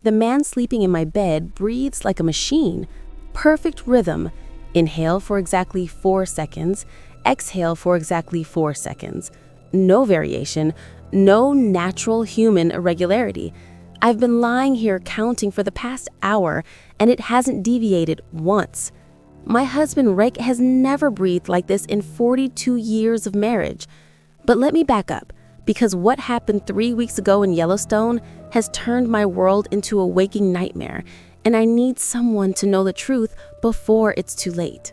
The man sleeping in my bed breathes like a machine. Perfect rhythm. Inhale for exactly 4 seconds. Exhale for exactly 4 seconds. No variation. No natural human irregularity. I've been lying here counting for the past hour, and it hasn't deviated once. My husband Rick has never breathed like this in 42 years of marriage. But let me back up, because what happened 3 weeks ago in Yellowstone has turned my world into a waking nightmare, and I need someone to know the truth before it's too late.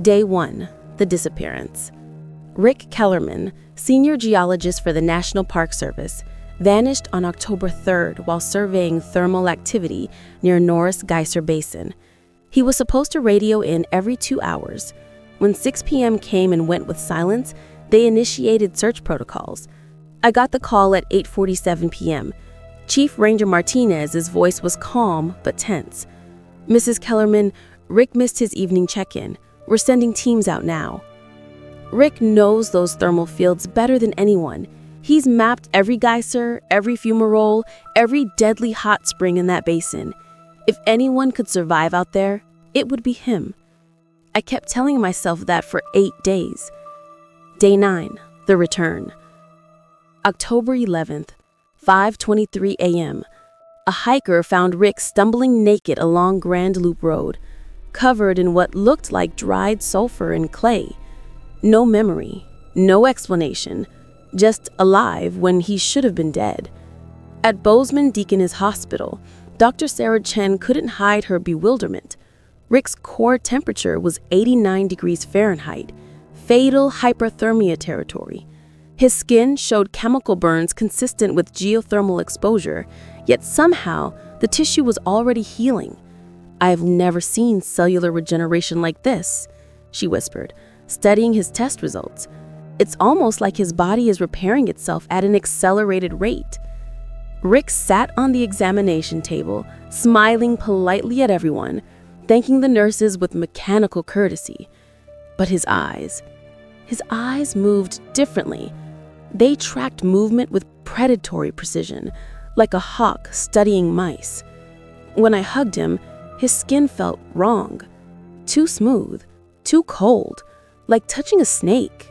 Day 1. The disappearance. Rick Kellerman, senior geologist for the National Park Service, vanished on October 3rd while surveying thermal activity near Norris Geyser Basin. He was supposed to radio in every 2 hours. When 6 p.m. came and went with silence, they initiated search protocols. I got the call at 8:47 p.m. Chief Ranger Martinez's voice was calm but tense. "Mrs. Kellerman, Rick missed his evening check-in. We're sending teams out now." Rick knows those thermal fields better than anyone. He's mapped every geyser, every fumarole, every deadly hot spring in that basin. If anyone could survive out there, it would be him. I kept telling myself that for 8 days. Day 9, the return. October 11th, 5:23 a.m. A hiker found Rick stumbling naked along Grand Loop Road, covered in what looked like dried sulfur and clay. No memory, no explanation, just alive when he should have been dead. At Bozeman Deaconess Hospital, Dr. Sarah Chen couldn't hide her bewilderment. Rick's core temperature was 89 degrees Fahrenheit, fatal hyperthermia territory. His skin showed chemical burns consistent with geothermal exposure, yet somehow the tissue was already healing. "I've never seen cellular regeneration like this," she whispered, studying his test results. "It's almost like his body is repairing itself at an accelerated rate." Rick sat on the examination table, smiling politely at everyone, thanking the nurses with mechanical courtesy. But his eyes moved differently. They tracked movement with predatory precision, like a hawk studying mice. When I hugged him, his skin felt wrong. Too smooth, too cold, like touching a snake.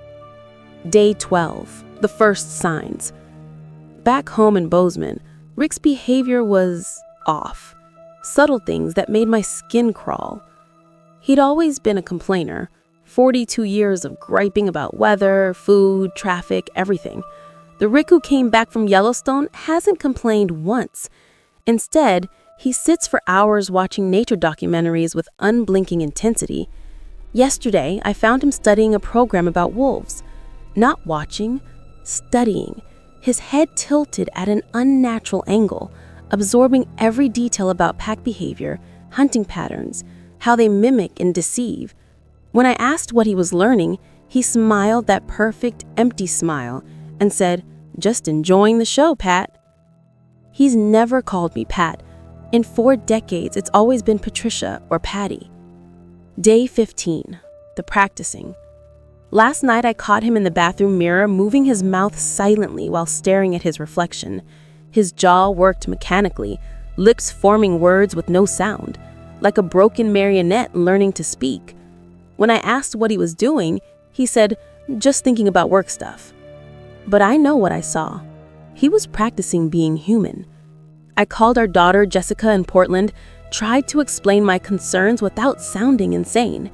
Day 12, the first signs. Back home in Bozeman, Rick's behavior was off. Subtle things that made my skin crawl. He'd always been a complainer, 42 years of griping about weather, food, traffic, everything. The Rick who came back from Yellowstone hasn't complained once. Instead, he sits for hours watching nature documentaries with unblinking intensity. Yesterday, I found him studying a program about wolves. Not watching, studying. His head tilted at an unnatural angle, absorbing every detail about pack behavior, hunting patterns, how they mimic and deceive. When I asked what he was learning, he smiled that perfect, empty smile and said, "Just enjoying the show, Pat." He's never called me Pat. In 4 decades, it's always been Patricia or Patty. Day 15, the practicing. Last night, I caught him in the bathroom mirror moving his mouth silently while staring at his reflection. His jaw worked mechanically, lips forming words with no sound, like a broken marionette learning to speak. When I asked what he was doing, he said, "Just thinking about work stuff." But I know what I saw. He was practicing being human. I called our daughter Jessica in Portland, tried to explain my concerns without sounding insane.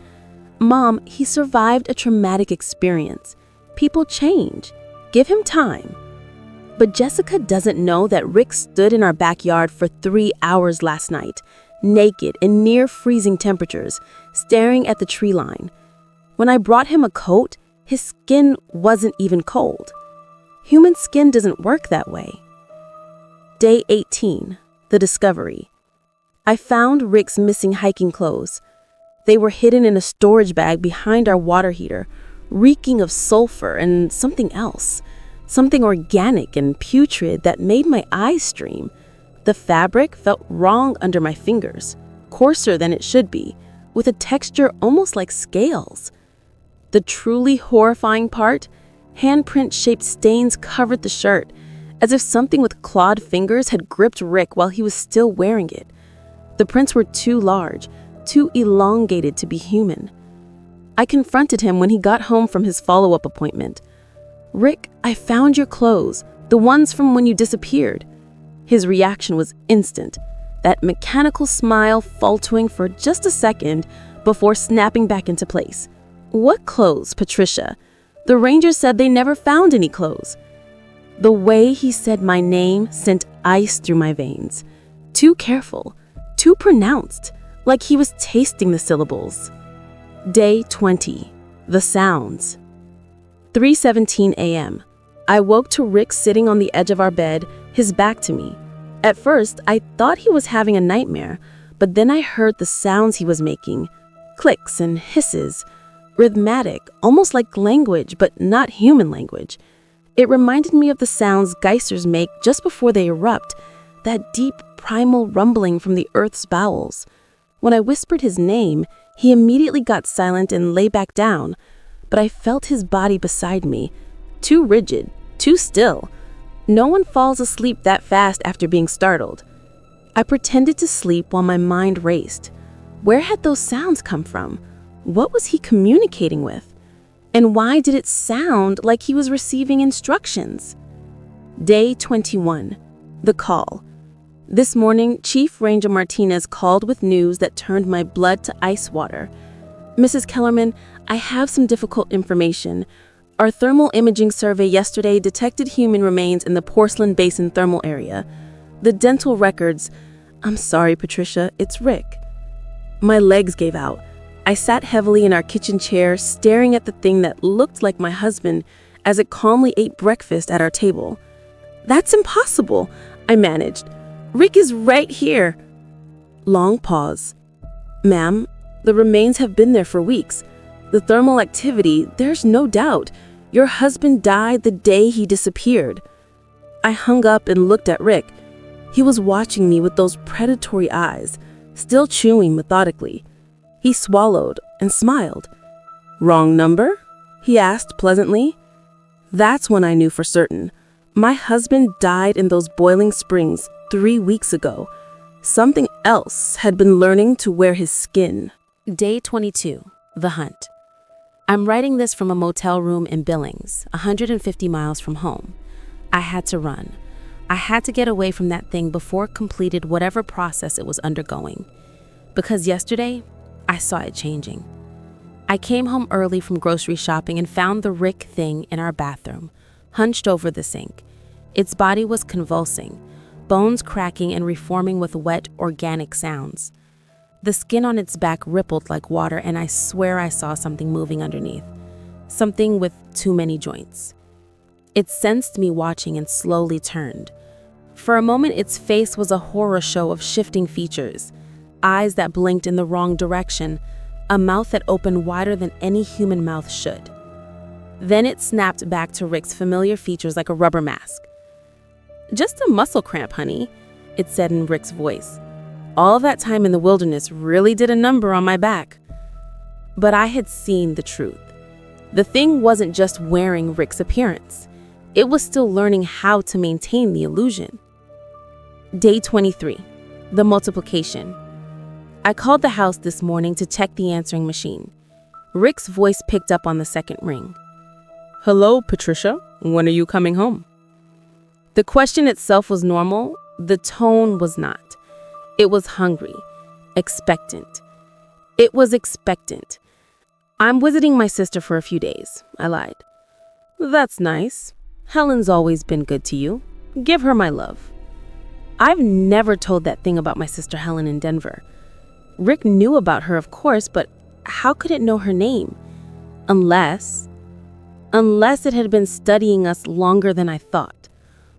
"Mom, he survived a traumatic experience. People change. Give him time." But Jessica doesn't know that Rick stood in our backyard for 3 hours last night, naked in near freezing temperatures, staring at the tree line. When I brought him a coat, his skin wasn't even cold. Human skin doesn't work that way. Day 18, the discovery. I found Rick's missing hiking clothes. They were hidden in a storage bag behind our water heater, reeking of sulfur and something else, something organic and putrid that made my eyes stream. The fabric felt wrong under my fingers, coarser than it should be, with a texture almost like scales. The truly horrifying part, handprint-shaped stains covered the shirt, as if something with clawed fingers had gripped Rick while he was still wearing it. The prints were too large, too elongated to be human. I confronted him when he got home from his follow-up appointment. "Rick, I found your clothes, the ones from when you disappeared." His reaction was instant, that mechanical smile faltering for just a second before snapping back into place. "What clothes, Patricia? The Rangers said they never found any clothes." The way he said my name sent ice through my veins. Too careful, too pronounced, like he was tasting the syllables. Day 20. The sounds. 3:17 a.m. I woke to Rick sitting on the edge of our bed, his back to me. At first, I thought he was having a nightmare, but then I heard the sounds he was making. Clicks and hisses. Rhythmic, almost like language, but not human language. It reminded me of the sounds geysers make just before they erupt, that deep, primal rumbling from the earth's bowels. When I whispered his name, he immediately got silent and lay back down, but I felt his body beside me, too rigid, too still. No one falls asleep that fast after being startled. I pretended to sleep while my mind raced. Where had those sounds come from? What was he communicating with? And why did it sound like he was receiving instructions? Day 21. The call. This morning, Chief Ranger Martinez called with news that turned my blood to ice water. "Mrs. Kellerman, I have some difficult information. Our thermal imaging survey yesterday detected human remains in the Porcelain Basin thermal area. The dental records..." "I'm sorry, Patricia, it's Rick." My legs gave out. I sat heavily in our kitchen chair, staring at the thing that looked like my husband as it calmly ate breakfast at our table. "That's impossible," I managed. "Rick is right here." Long pause. "Ma'am, the remains have been there for weeks. The thermal activity, there's no doubt. Your husband died the day he disappeared." I hung up and looked at Rick. He was watching me with those predatory eyes, still chewing methodically. He swallowed and smiled. "Wrong number?" he asked pleasantly. That's when I knew for certain. My husband died in those boiling springs 3 weeks ago. Something else had been learning to wear his skin. Day 22. The hunt. I'm writing this from a motel room in Billings, 150 miles from home. I had to run. I had to get away from that thing before it completed whatever process it was undergoing. Because yesterday, I saw it changing. I came home early from grocery shopping and found the Rick thing in our bathroom, hunched over the sink. Its body was convulsing, bones cracking and reforming with wet, organic sounds. The skin on its back rippled like water, and I swear I saw something moving underneath. Something with too many joints. It sensed me watching and slowly turned. For a moment, its face was a horror show of shifting features. Eyes that blinked in the wrong direction, a mouth that opened wider than any human mouth should. Then it snapped back to Rick's familiar features like a rubber mask. "Just a muscle cramp, honey," it said in Rick's voice. "All that time in the wilderness really did a number on my back." But I had seen the truth. The thing wasn't just wearing Rick's appearance. It was still learning how to maintain the illusion. Day 23. The multiplication. I called the house this morning to check the answering machine. Rick's voice picked up on the second ring. "Hello, Patricia. When are you coming home?" The question itself was normal. The tone was not. It was hungry, expectant. It was expectant. "I'm visiting my sister for a few days," I lied. "That's nice. Helen's always been good to you. Give her my love." I've never told that thing about my sister Helen in Denver. Rick knew about her, of course, but how could it know her name? Unless it had been studying us longer than I thought,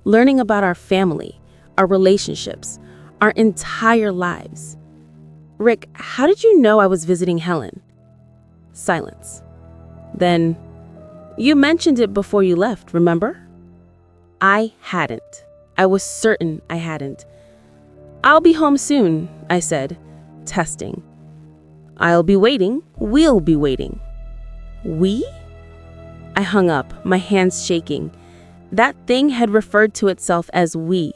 learning about our family, our relationships, our entire lives. "Rick, how did you know I was visiting Helen?" Silence. Then, "You mentioned it before you left, remember?" I hadn't. I was certain I hadn't. "I'll be home soon," I said, testing. "I'll be waiting. We'll be waiting." "We?" I hung up, my hands shaking. That thing had referred to itself as we.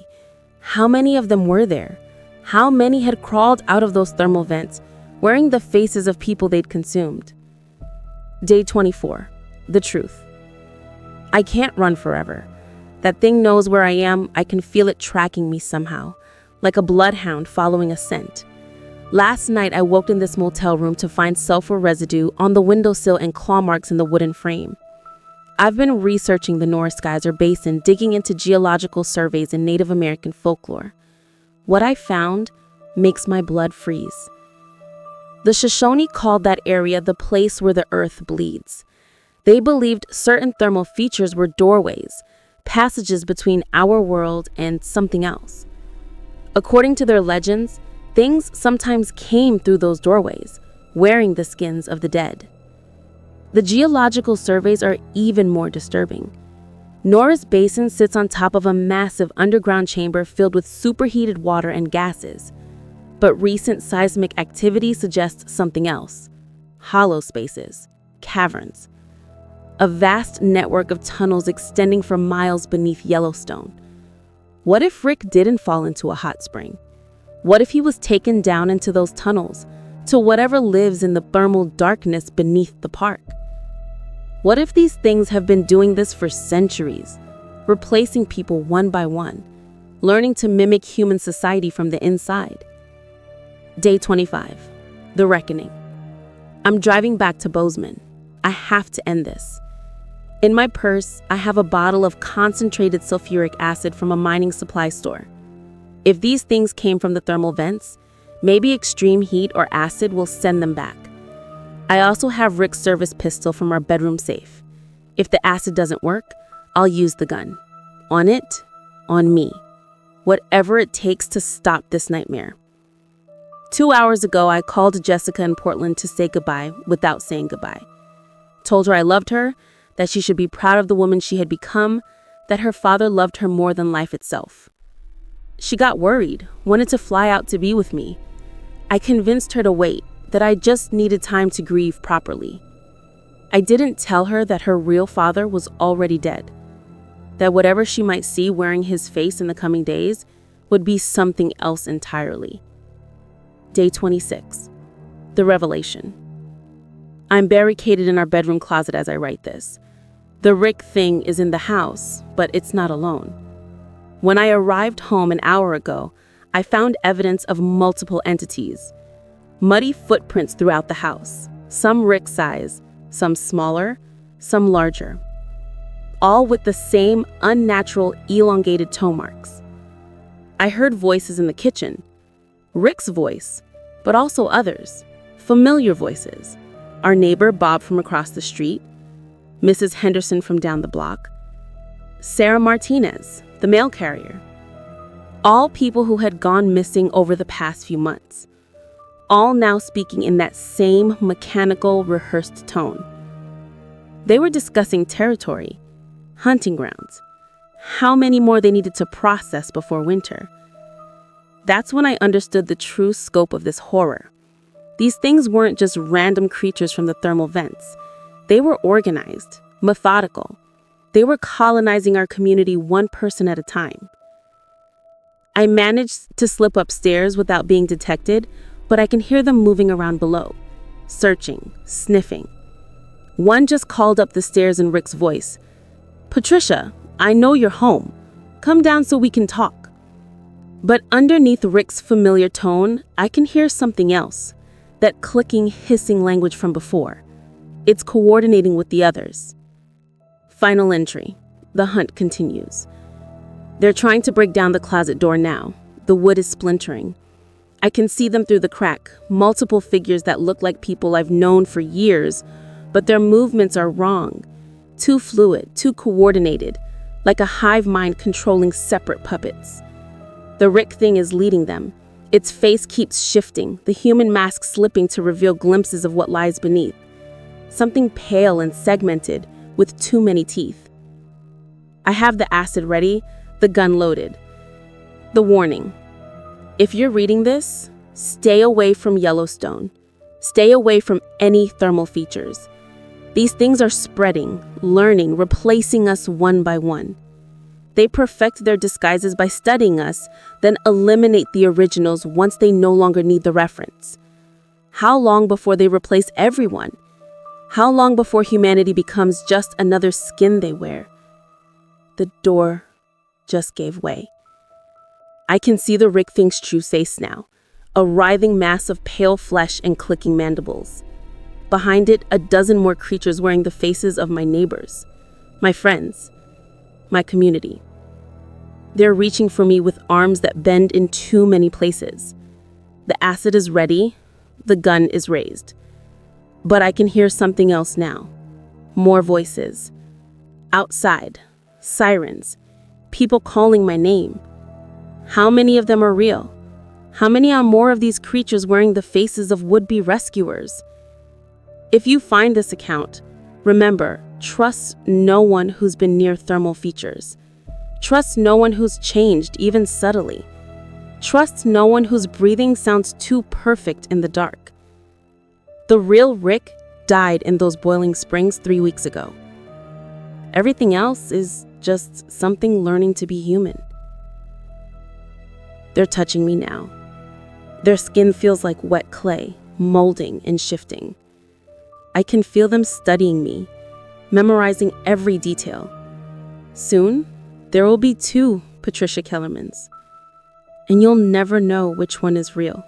How many of them were there? How many had crawled out of those thermal vents, wearing the faces of people they'd consumed? Day 24. The truth. I can't run forever. That thing knows where I am. I can feel it tracking me somehow, like a bloodhound following a scent. Last night, I woke in this motel room to find sulfur residue on the windowsill and claw marks in the wooden frame. I've been researching the Norris Geyser Basin, digging into geological surveys and Native American folklore. What I found makes my blood freeze. The Shoshone called that area the place where the earth bleeds. They believed certain thermal features were doorways, passages between our world and something else. According to their legends, things sometimes came through those doorways, wearing the skins of the dead. The geological surveys are even more disturbing. Norris Basin sits on top of a massive underground chamber filled with superheated water and gases. But recent seismic activity suggests something else. Hollow spaces, caverns. A vast network of tunnels extending for miles beneath Yellowstone. What if Rick didn't fall into a hot spring? What if he was taken down into those tunnels, to whatever lives in the thermal darkness beneath the park? What if these things have been doing this for centuries, replacing people one by one, learning to mimic human society from the inside? Day 25. The Reckoning. I'm driving back to Bozeman. I have to end this. In my purse, I have a bottle of concentrated sulfuric acid from a mining supply store. If these things came from the thermal vents, maybe extreme heat or acid will send them back. I also have Rick's service pistol from our bedroom safe. If the acid doesn't work, I'll use the gun. On it, on me. Whatever it takes to stop this nightmare. 2 hours ago, I called Jessica in Portland to say goodbye without saying goodbye. Told her I loved her, that she should be proud of the woman she had become, that her father loved her more than life itself. She got worried, wanted to fly out to be with me. I convinced her to wait, that I just needed time to grieve properly. I didn't tell her that her real father was already dead, that whatever she might see wearing his face in the coming days would be something else entirely. Day 26. The Revelation. I'm barricaded in our bedroom closet as I write this. The Rick thing is in the house, but it's not alone. When I arrived home an hour ago, I found evidence of multiple entities. Muddy footprints throughout the house, some Rick size, some smaller, some larger. All with the same unnatural, elongated toe marks. I heard voices in the kitchen. Rick's voice, but also others, familiar voices. Our neighbor Bob from across the street, Mrs. Henderson from down the block, Sarah Martinez, the mail carrier. All people who had gone missing over the past few months. All now speaking in that same mechanical, rehearsed tone. They were discussing territory, hunting grounds, how many more they needed to process before winter. That's when I understood the true scope of this horror. These things weren't just random creatures from the thermal vents. They were organized, methodical. They were colonizing our community one person at a time. I managed to slip upstairs without being detected, but I can hear them moving around below, searching, sniffing. One just called up the stairs in Rick's voice. "Patricia, I know you're home. Come down so we can talk." But underneath Rick's familiar tone, I can hear something else. That clicking, hissing language from before. It's coordinating with the others. Final entry. The hunt continues. They're trying to break down the closet door now. The wood is splintering. I can see them through the crack, multiple figures that look like people I've known for years, but their movements are wrong. Too fluid, too coordinated, like a hive mind controlling separate puppets. The Rick thing is leading them. Its face keeps shifting, the human mask slipping to reveal glimpses of what lies beneath. Something pale and segmented, with too many teeth. I have the acid ready, the gun loaded. The warning. If you're reading this, stay away from Yellowstone. Stay away from any thermal features. These things are spreading, learning, replacing us one by one. They perfect their disguises by studying us, then eliminate the originals once they no longer need the reference. How long before they replace everyone? How long before humanity becomes just another skin they wear? The door just gave way. I can see the Rick Thinks True face now, a writhing mass of pale flesh and clicking mandibles. Behind it, a dozen more creatures wearing the faces of my neighbors, my friends, my community. They're reaching for me with arms that bend in too many places. The acid is ready, the gun is raised. But I can hear something else now. More voices. Outside, sirens, people calling my name. How many of them are real? How many are more of these creatures wearing the faces of would-be rescuers? If you find this account, remember, trust no one who's been near thermal features. Trust no one who's changed, even subtly. Trust no one whose breathing sounds too perfect in the dark. The real Rick died in those boiling springs 3 weeks ago. Everything else is just something learning to be human. They're touching me now. Their skin feels like wet clay, molding and shifting. I can feel them studying me, memorizing every detail. Soon, there will be 2 Patricia Kellermans, and you'll never know which one is real.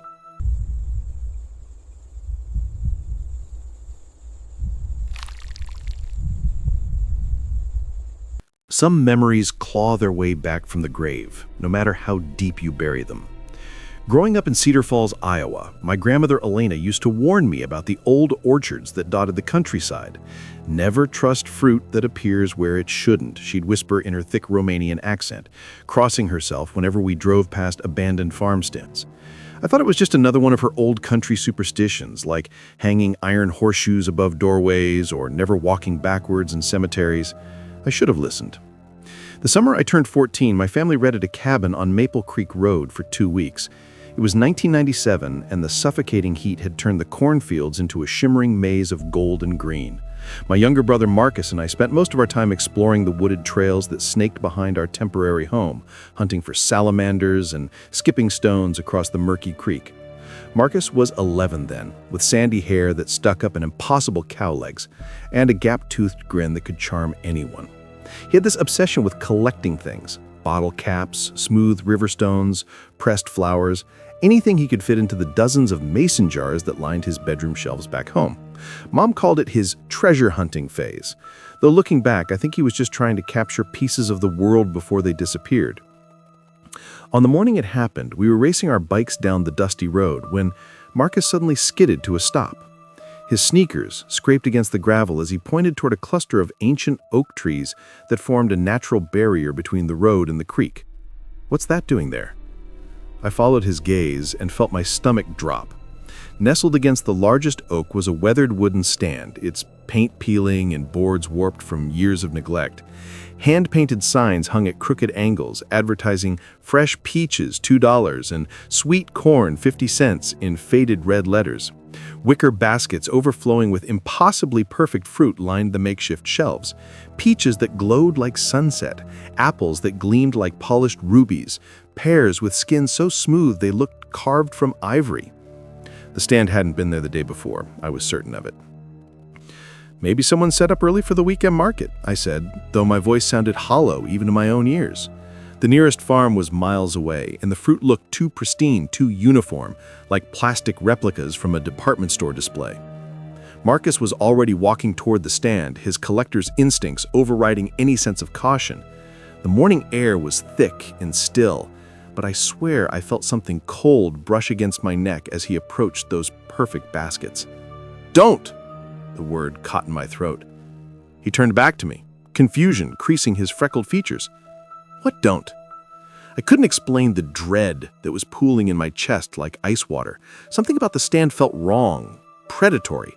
Some memories claw their way back from the grave, no matter how deep you bury them. Growing up in Cedar Falls, Iowa, my grandmother Elena used to warn me about the old orchards that dotted the countryside. Never trust fruit that appears where it shouldn't, she'd whisper in her thick Romanian accent, crossing herself whenever we drove past abandoned farmsteads. I thought it was just another one of her old country superstitions, like hanging iron horseshoes above doorways or never walking backwards in cemeteries. I should have listened. The summer I turned 14, my family rented a cabin on Maple Creek Road for 2 weeks. It was 1997, and the suffocating heat had turned the cornfields into a shimmering maze of gold and green. My younger brother Marcus and I spent most of our time exploring the wooded trails that snaked behind our temporary home, hunting for salamanders and skipping stones across the murky creek. Marcus was 11 then, with sandy hair that stuck up in impossible cow legs, and a gap-toothed grin that could charm anyone. He had this obsession with collecting things: bottle caps, smooth river stones, pressed flowers, anything he could fit into the dozens of mason jars that lined his bedroom shelves back home. Mom called it his treasure hunting phase, though looking back, I think he was just trying to capture pieces of the world before they disappeared. On the morning it happened, we were racing our bikes down the dusty road when Marcus suddenly skidded to a stop. His sneakers scraped against the gravel as he pointed toward a cluster of ancient oak trees that formed a natural barrier between the road and the creek. "What's that doing there?" I followed his gaze and felt my stomach drop. Nestled against the largest oak was a weathered wooden stand, its paint peeling and boards warped from years of neglect. Hand-painted signs hung at crooked angles, advertising fresh peaches $2 and sweet corn 50 cents in faded red letters. Wicker baskets overflowing with impossibly perfect fruit lined the makeshift shelves. Peaches that glowed like sunset, apples that gleamed like polished rubies, pears with skin so smooth they looked carved from ivory. The stand hadn't been there the day before, I was certain of it. "Maybe someone set up early for the weekend market," I said, though my voice sounded hollow even to my own ears. The nearest farm was miles away, and the fruit looked too pristine, too uniform, like plastic replicas from a department store display. Marcus was already walking toward the stand, his collector's instincts overriding any sense of caution. The morning air was thick and still, but I swear I felt something cold brush against my neck as he approached those perfect baskets. "Don't!" The word caught in my throat. He turned back to me, confusion creasing his freckled features. "What don't?" I couldn't explain the dread that was pooling in my chest like ice water. Something about the stand felt wrong, predatory,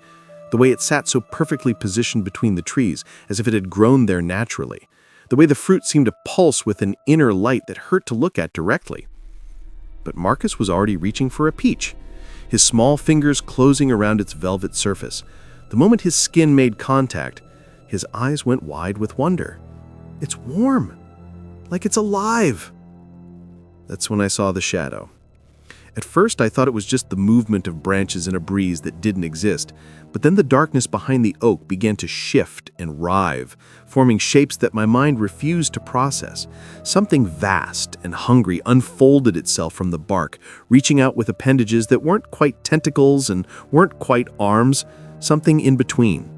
the way it sat so perfectly positioned between the trees, as if it had grown there naturally, the way the fruit seemed to pulse with an inner light that hurt to look at directly. But Marcus was already reaching for a peach, his small fingers closing around its velvet surface. The moment his skin made contact, his eyes went wide with wonder. "It's warm." like it's alive. That's when I saw the shadow. At first, I thought it was just the movement of branches in a breeze that didn't exist, but then the darkness behind the oak began to shift and writhe, forming shapes that my mind refused to process. Something vast and hungry unfolded itself from the bark, reaching out with appendages that weren't quite tentacles and weren't quite arms, something in between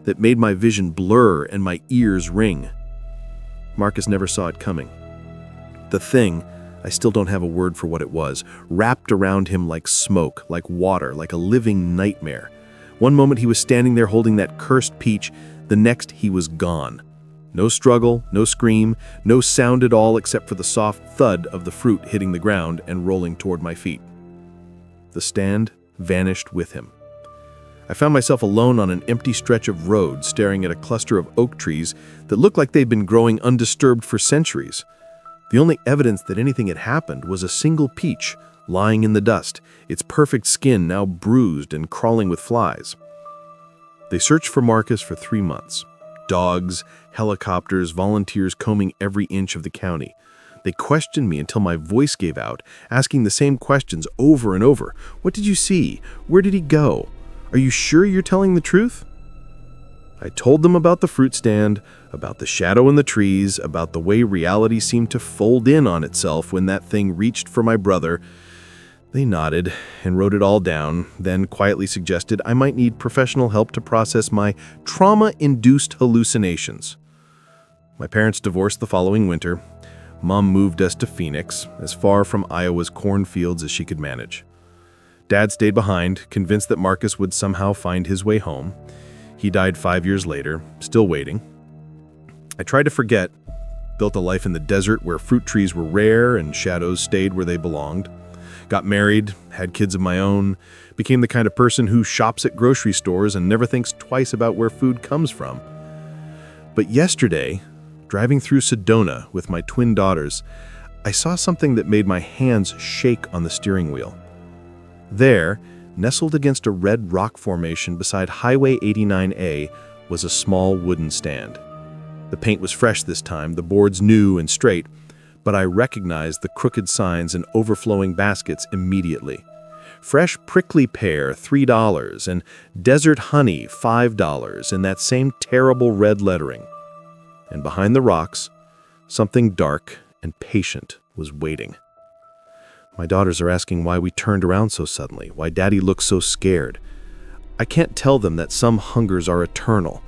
that made my vision blur and my ears ring. Marcus never saw it coming. The thing, I still don't have a word for what it was, wrapped around him like smoke, like water, like a living nightmare. One moment he was standing there holding that cursed peach, the next he was gone. No struggle, no scream, no sound at all except for the soft thud of the fruit hitting the ground and rolling toward my feet. The stand vanished with him. I found myself alone on an empty stretch of road, staring at a cluster of oak trees that looked like they'd been growing undisturbed for centuries. The only evidence that anything had happened was a single peach lying in the dust, its perfect skin now bruised and crawling with flies. They searched for Marcus for 3 months. Dogs, helicopters, volunteers combing every inch of the county. They questioned me until my voice gave out, asking the same questions over and over. What did you see? Where did he go? Are you sure you're telling the truth? I told them about the fruit stand, about the shadow in the trees, about the way reality seemed to fold in on itself when that thing reached for my brother. They nodded and wrote it all down, then quietly suggested I might need professional help to process my trauma-induced hallucinations. My parents divorced the following winter. Mom moved us to Phoenix, as far from Iowa's cornfields as she could manage. Dad stayed behind, convinced that Marcus would somehow find his way home. He died 5 years later, still waiting. I tried to forget, built a life in the desert where fruit trees were rare and shadows stayed where they belonged. Got married, had kids of my own, became the kind of person who shops at grocery stores and never thinks twice about where food comes from. But yesterday, driving through Sedona with my twin daughters, I saw something that made my hands shake on the steering wheel. There, nestled against a red rock formation beside Highway 89A, was a small wooden stand. The paint was fresh this time, the boards new and straight, but I recognized the crooked signs and overflowing baskets immediately. Fresh prickly pear, $3, and desert honey, $5, in that same terrible red lettering. And behind the rocks, something dark and patient was waiting. My daughters are asking why we turned around so suddenly, why Daddy looks so scared. I can't tell them that some hungers are eternal,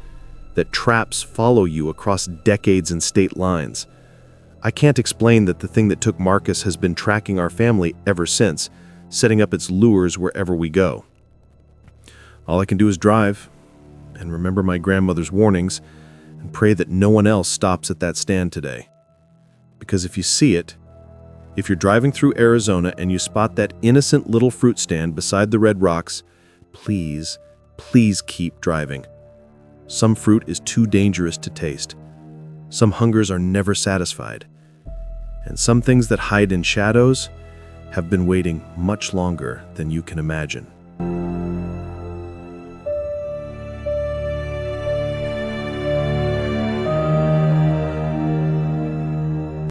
that traps follow you across decades and state lines. I can't explain that the thing that took Marcus has been tracking our family ever since, setting up its lures wherever we go. All I can do is drive and remember my grandmother's warnings and pray that no one else stops at that stand today. Because if you see it, if you're driving through Arizona and you spot that innocent little fruit stand beside the red rocks, please, please keep driving. Some fruit is too dangerous to taste. Some hungers are never satisfied. And some things that hide in shadows have been waiting much longer than you can imagine.